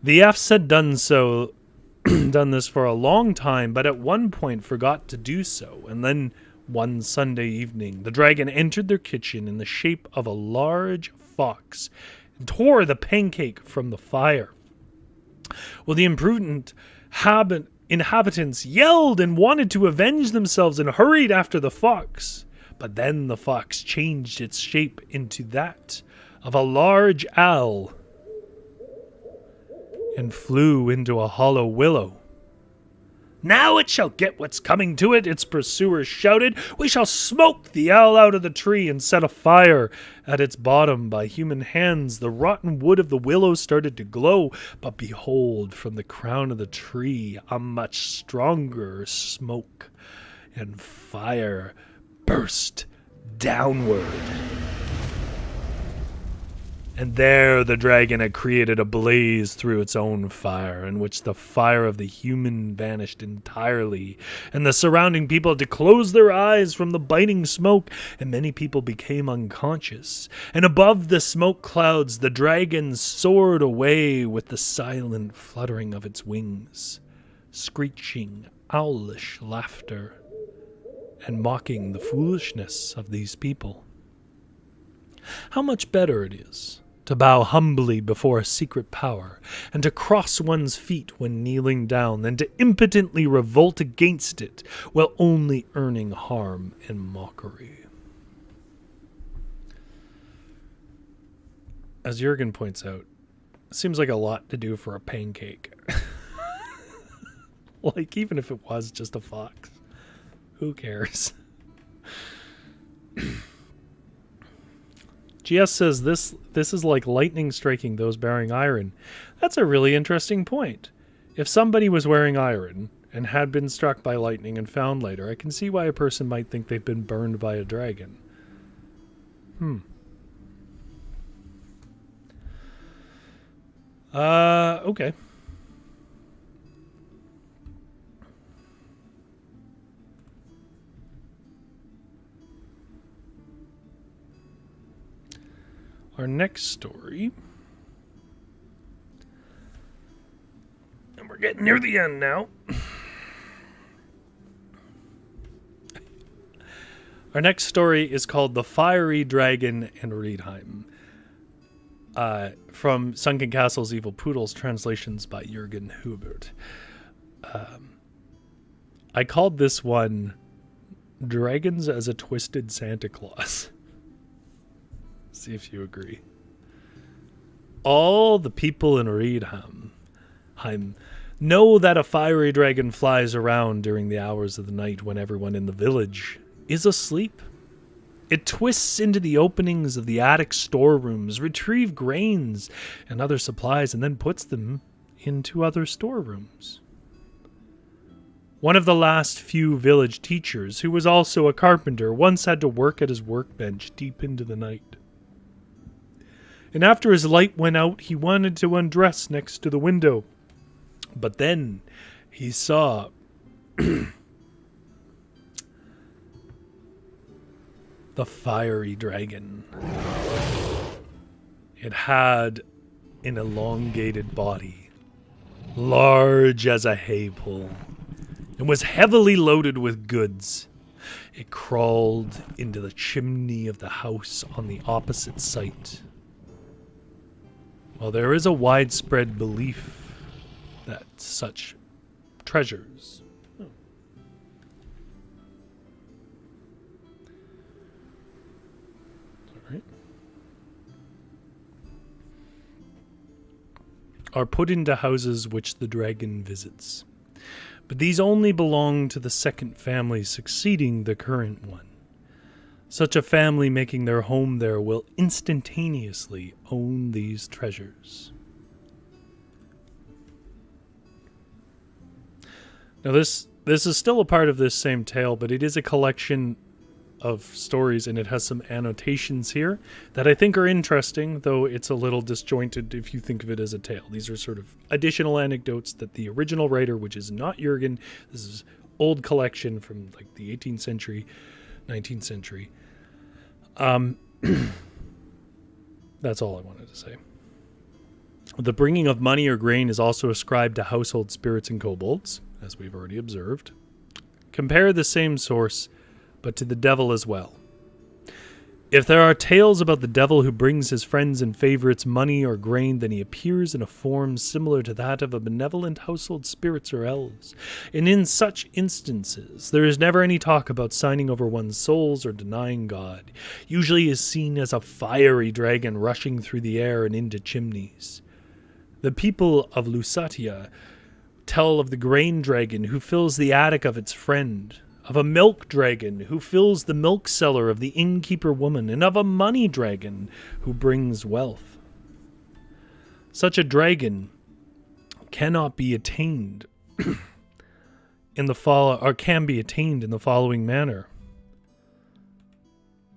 The Fs had done this for a long time, but at one point forgot to do so, and then one Sunday evening, the dragon entered their kitchen in the shape of a large fox and tore the pancake from the fire. Well, the imprudent inhabitants yelled and wanted to avenge themselves and hurried after the fox, but then the fox changed its shape into that of a large owl and flew into a hollow willow. "Now it shall get what's coming to it," its pursuers shouted. "We shall smoke the owl out of the tree and set a fire at its bottom by human hands." The rotten wood of the willow started to glow, but behold, from the crown of the tree, a much stronger smoke and fire burst downward. And there the dragon had created a blaze through its own fire, in which the fire of the human vanished entirely, and the surrounding people had to close their eyes from the biting smoke, and many people became unconscious. And above the smoke clouds the dragon soared away with the silent fluttering of its wings, screeching owlish laughter, and mocking the foolishness of these people. How much better it is to bow humbly before a secret power, and to cross one's feet when kneeling down, than to impotently revolt against it, while only earning harm and mockery. As Jürgen points out, it seems like a lot to do for a pancake. Like, even if it was just a fox, who cares? GS says this is like lightning striking those bearing iron. That's a really interesting point. If somebody was wearing iron and had been struck by lightning and found later, I can see why a person might think they've been burned by a dragon. Okay. Our next story, and we're getting near the end now. Our next story is called The Fiery Dragon and Riedheim, from Sunken Castles, Evil Poodles, translations by Jürgen Hubert. I called this one Dragons as a Twisted Santa Claus. See if you agree. All the people in Riedheim know that a fiery dragon flies around during the hours of the night when everyone in the village is asleep. It twists into the openings of the attic storerooms, retrieves grains and other supplies, and then puts them into other storerooms. One of the last few village teachers, who was also a carpenter, once had to work at his workbench deep into the night. And after his light went out, he wanted to undress next to the window. But then he saw the fiery dragon. It had an elongated body, large as a hay pole, and was heavily loaded with goods. It crawled into the chimney of the house on the opposite side. Well, there is a widespread belief that such treasures are put into houses which the dragon visits. But these only belong to the second family succeeding the current one. Such a family making their home there will instantaneously own these treasures. Now this is still a part of this same tale, but it is a collection of stories, and it has some annotations here that I think are interesting, though it's a little disjointed if you think of it as a tale. These are sort of additional anecdotes that the original writer, which is not Jürgen, this is old collection from like the 18th century, 19th century. That's all I wanted to say. The bringing of money or grain is also ascribed to household spirits and kobolds, as we've already observed. Compare the same source, but to the devil as well. If there are tales about the devil who brings his friends and favorites money or grain, then he appears in a form similar to that of a benevolent household spirits or elves. And in such instances, there is never any talk about signing over one's souls or denying God. Usually he is seen as a fiery dragon rushing through the air and into chimneys. The people of Lusatia tell of the grain dragon who fills the attic of its friend, of a milk dragon who fills the milk cellar of the innkeeper woman, and of a money dragon who brings wealth. Such a dragon cannot be attained can be attained in the following manner.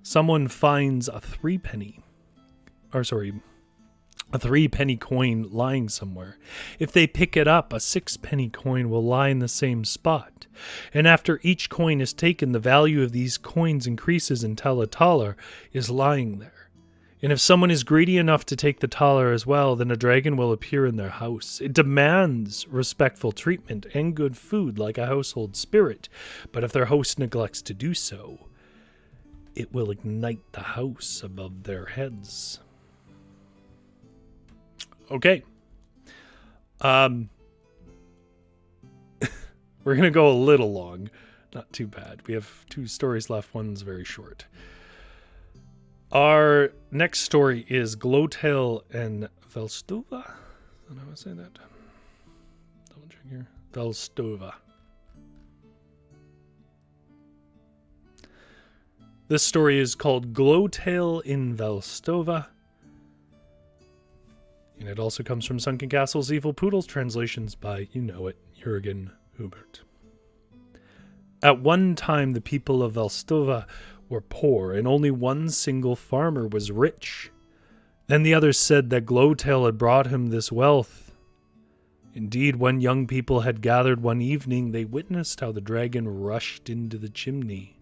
Someone finds a a 3-penny coin lying somewhere. If they pick it up, a 6-penny coin will lie in the same spot. And after each coin is taken, the value of these coins increases until a thaler is lying there. And if someone is greedy enough to take the thaler as well, then a dragon will appear in their house. It demands respectful treatment and good food like a household spirit. But if their host neglects to do so, it will ignite the house above their heads. Okay. We're going to go a little long. Not too bad. We have 2 stories left. One's very short. Our next story is Glowtail and Velstove. I don't know how to say that. Double check here. Velstove. This story is called Glowtail in Velstove. And it also comes from Sunken Castle's Evil Poodles, translations by, you know it, Jürgen Hubert. At one time, the people of Velstove were poor, and only one single farmer was rich. Then the others said that Glowtail had brought him this wealth. Indeed, when young people had gathered one evening, they witnessed how the dragon rushed into the chimney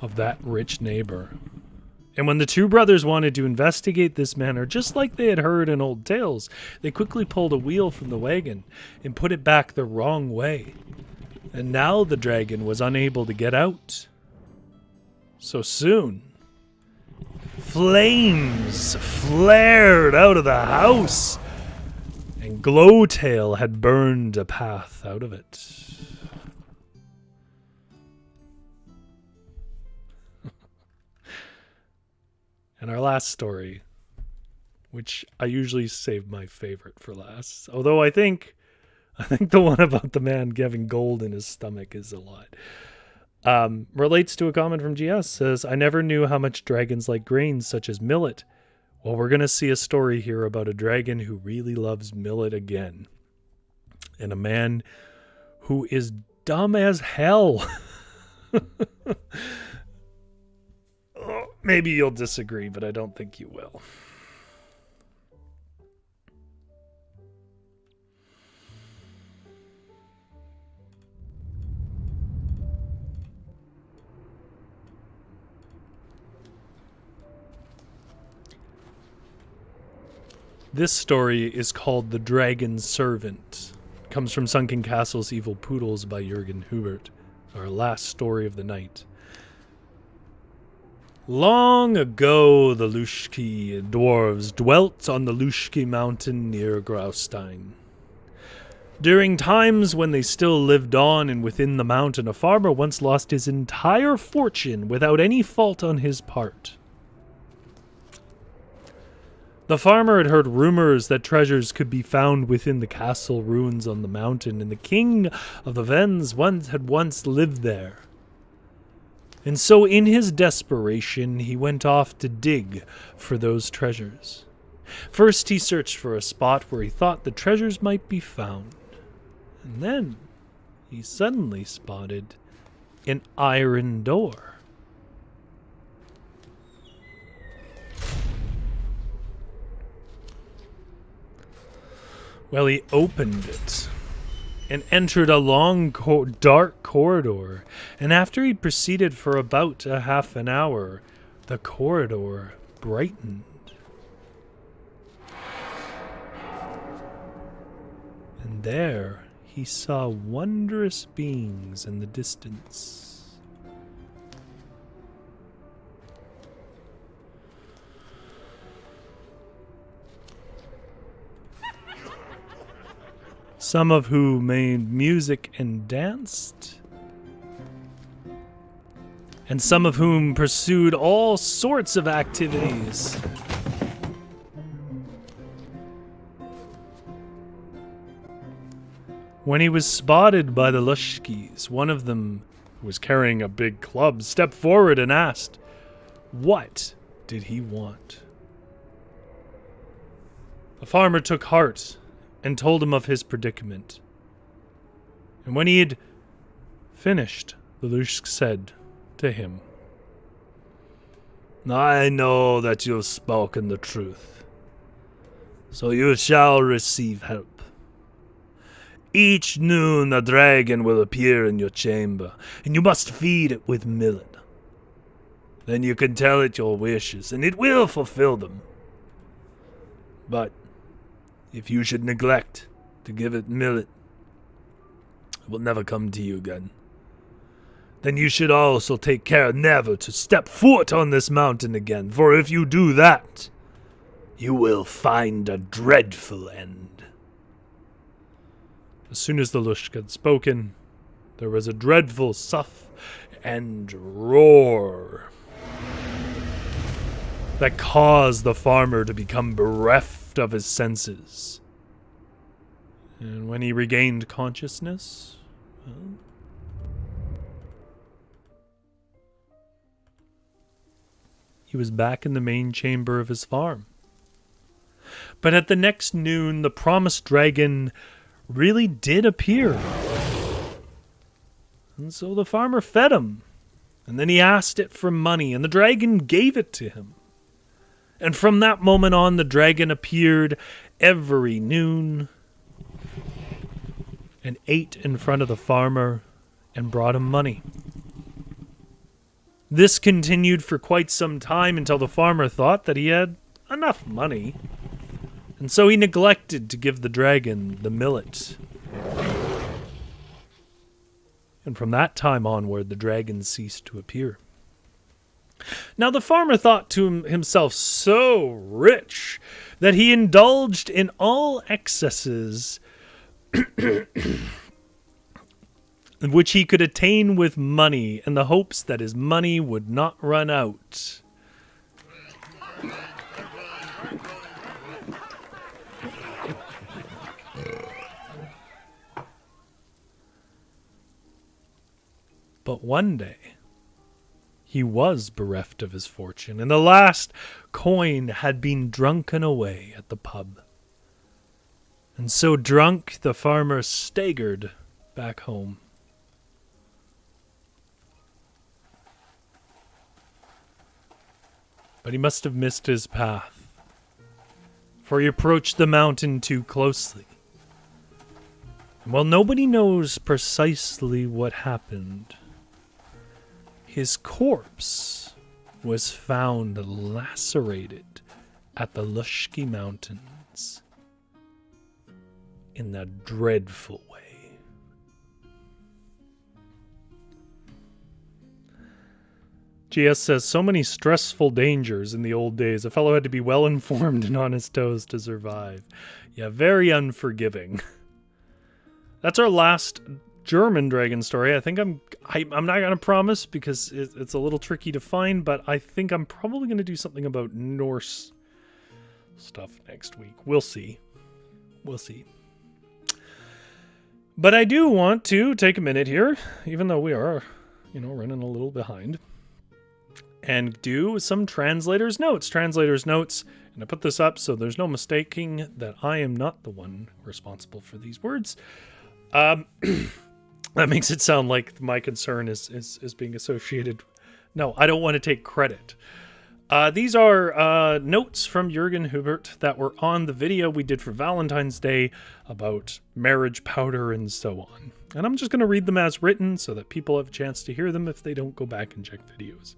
of that rich neighbor. And when the 2 brothers wanted to investigate this matter, just like they had heard in old tales, they quickly pulled a wheel from the wagon and put it back the wrong way. And now the dragon was unable to get out. So soon, flames flared out of the house, and Glowtail had burned a path out of it. And our last story, which I usually save my favorite for last, although I think the one about the man having gold in his stomach is a lot. Relates to a comment from GS, says, I never knew how much dragons like grains such as millet. Well, we're going to see a story here about a dragon who really loves millet again. And a man who is dumb as hell. Oh, maybe you'll disagree, but I don't think you will. This story is called The Dragon's Servant. It comes from Sunken Castle's Evil Poodles by Jürgen Hubert. Our last story of the night. Long ago, the Lushki dwarves dwelt on the Lushki mountain near Graustein. During times when they still lived on and within the mountain, a farmer once lost his entire fortune without any fault on his part. The farmer had heard rumors that treasures could be found within the castle ruins on the mountain, and the king of the Vens had once lived there. And so in his desperation, he went off to dig for those treasures. First, he searched for a spot where he thought the treasures might be found. And then he suddenly spotted an iron door. Well, he opened it and entered a long, dark corridor. And after he proceeded for about a half an hour, the corridor brightened. And there he saw wondrous beings in the distance. Some of whom made music and danced, and some of whom pursued all sorts of activities. When he was spotted by the Lushkis, one of them, who was carrying a big club, stepped forward and asked, what did he want? The farmer took heart and told him of his predicament. And when he had finished, the Lushk said to him, I know that you have spoken the truth, so you shall receive help. Each noon a dragon will appear in your chamber, and you must feed it with millet. Then you can tell it your wishes, and it will fulfill them. But if you should neglect to give it millet, it will never come to you again. Then you should also take care never to step foot on this mountain again, for if you do that, you will find a dreadful end. As soon as the Lushk had spoken, there was a dreadful sough and roar that caused the farmer to become bereft of his senses. And when he regained consciousness, well, he was back in the main chamber of his farm. But at the next noon, the promised dragon really did appear. And so the farmer fed him. And then he asked it for money, and the dragon gave it to him. And from that moment on, the dragon appeared every noon and ate in front of the farmer and brought him money. This continued for quite some time until the farmer thought that he had enough money, and so he neglected to give the dragon the millet. And from that time onward, the dragon ceased to appear. Now the farmer thought to himself so rich that he indulged in all excesses which he could attain with money in the hopes that his money would not run out. But one day, he was bereft of his fortune, and the last coin had been drunken away at the pub. And so drunk, the farmer staggered back home. But he must have missed his path, for he approached the mountain too closely. And while nobody knows precisely what happened, his corpse was found lacerated at the Lushki Mountains in a dreadful way. GS says, so many stressful dangers in the old days. A fellow had to be well informed and on his toes to survive. Yeah, very unforgiving. That's our last German dragon story. I think I'm not going to promise because it's a little tricky to find, but I think I'm probably going to do something about Norse stuff next week. We'll see. We'll see. But I do want to take a minute here, even though we are, running a little behind, and do some translator's notes. And I put this up so there's no mistaking that I am not the one responsible for these words. That makes it sound like my concern is being associated. No, I don't want to take credit. These are notes from Jürgen Hubert that were on the video we did for Valentine's Day about marriage powder and so on. And I'm just going to read them as written so that people have a chance to hear them if they don't go back and check videos.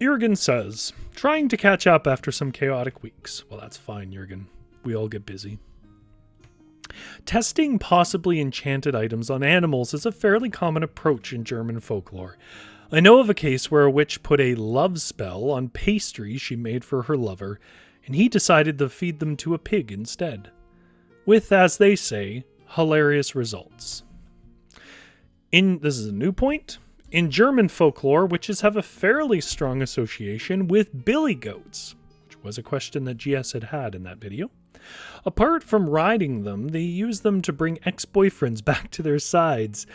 Jürgen says, trying to catch up after some chaotic weeks. Well, that's fine, Jürgen. We all get busy. Testing possibly enchanted items on animals is a fairly common approach in German folklore. I know of a case where a witch put a love spell on pastry she made for her lover, and he decided to feed them to a pig instead. With, as they say, hilarious results. This is a new point. In German folklore, witches have a fairly strong association with billy goats, which was a question that GS had in that video. Apart from riding them, they use them to bring ex-boyfriends back to their sides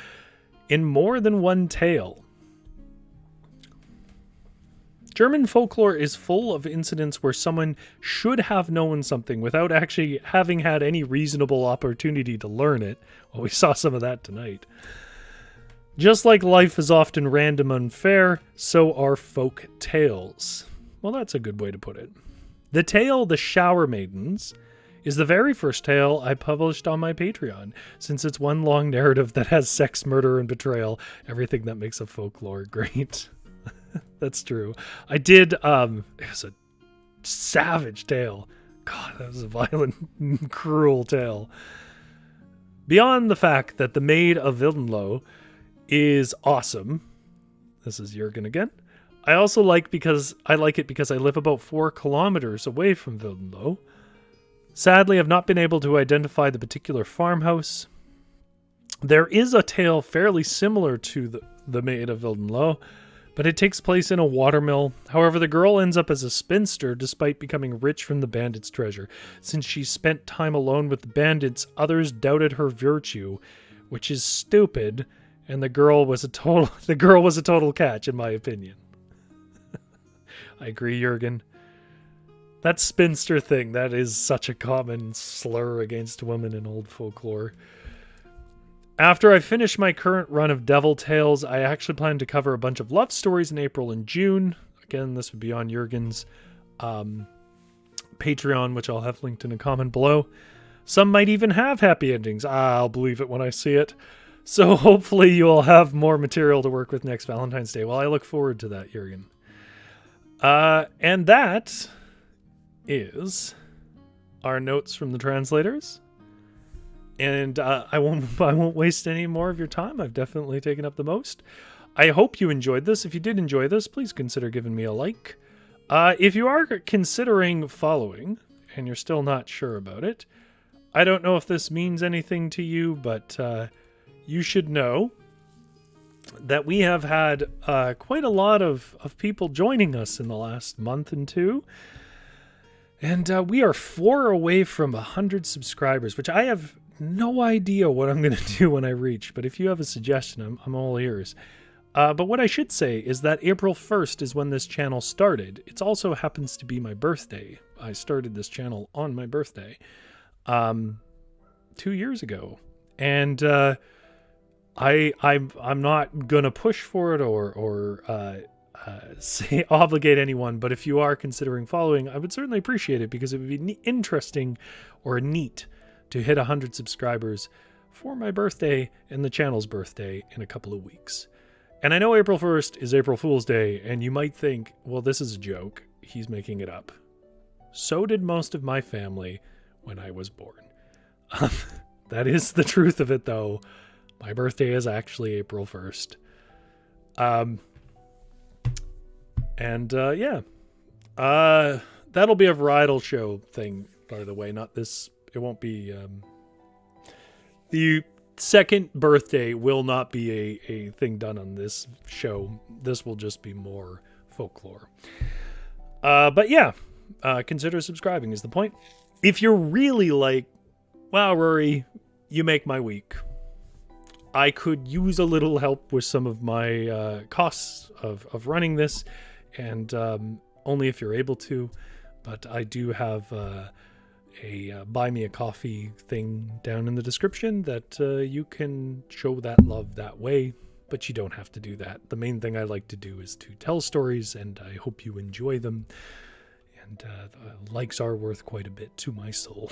in more than one tale. German folklore is full of incidents where someone should have known something without actually having had any reasonable opportunity to learn it. Well, we saw some of that tonight. Just like life is often random and unfair, so are folk tales. Well, that's a good way to put it. The tale, The Shower Maidens, is the very first tale I published on my Patreon, since it's one long narrative that has sex, murder, and betrayal, everything that makes a folklore great. That's true. I did, it was a savage tale. God, that was a violent, cruel tale. Beyond the fact that the Maid of Wildenlow is awesome. This is Jürgen again. I also like it because I live about 4 kilometers away from Wildenlow. Sadly, I've not been able to identify the particular farmhouse. There is a tale fairly similar to the Maid of Wildenlow, but it takes place in a watermill. However, the girl ends up as a spinster despite becoming rich from the bandits' treasure. Since she spent time alone with the bandits, others doubted her virtue, which is stupid. And the girl was a total catch, in my opinion. I agree, Jürgen. That spinster thing, that is such a common slur against women in old folklore. After I finish my current run of Devil Tales, I actually plan to cover a bunch of love stories in April and June. Again, this would be on Jürgen's Patreon, which I'll have linked in a comment below. Some might even have happy endings. I'll believe it when I see it. So hopefully you'll have more material to work with next Valentine's Day. Well, I look forward to that, Jürgen. And that is our notes from the translators. And I won't waste any more of your time. I've definitely taken up the most. I hope you enjoyed this. If you did enjoy this, please consider giving me a like. If you are considering following and you're still not sure about it, I don't know if this means anything to you, but you should know that we have had quite a lot of people joining us in the last month and two. And we are 4 away from 100 subscribers, which I have no idea what I'm going to do when I reach. But if you have a suggestion, I'm all ears. But what I should say is that April 1st is when this channel started. It also happens to be my birthday. I started this channel on my birthday 2 years ago. And I'm not gonna push for it or obligate anyone, but if you are considering following, I would certainly appreciate it because it would be interesting or neat to hit 100 subscribers for my birthday and the channel's birthday in a couple of weeks. And I know April 1st is April Fool's Day, and you might think, well, this is a joke. He's making it up. So did most of my family when I was born. That is the truth of it, though. My birthday is actually April 1st. Yeah. That'll be a varietal show thing, by the way. Not this. It won't be... the second birthday will not be a thing done on this show. This will just be more folklore. But yeah, consider subscribing is the point. If you're really like, wow, Rory, you make my week. I could use a little help with some of my costs of running this, and only if you're able to. But I do have a buy me a coffee thing down in the description that you can show that love that way, but you don't have to do that. The main thing I like to do is to tell stories, and I hope you enjoy them. And likes are worth quite a bit to my soul.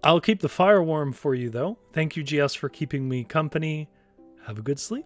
I'll keep the fire warm for you, though. Thank you, GS, for keeping me company. Have a good sleep.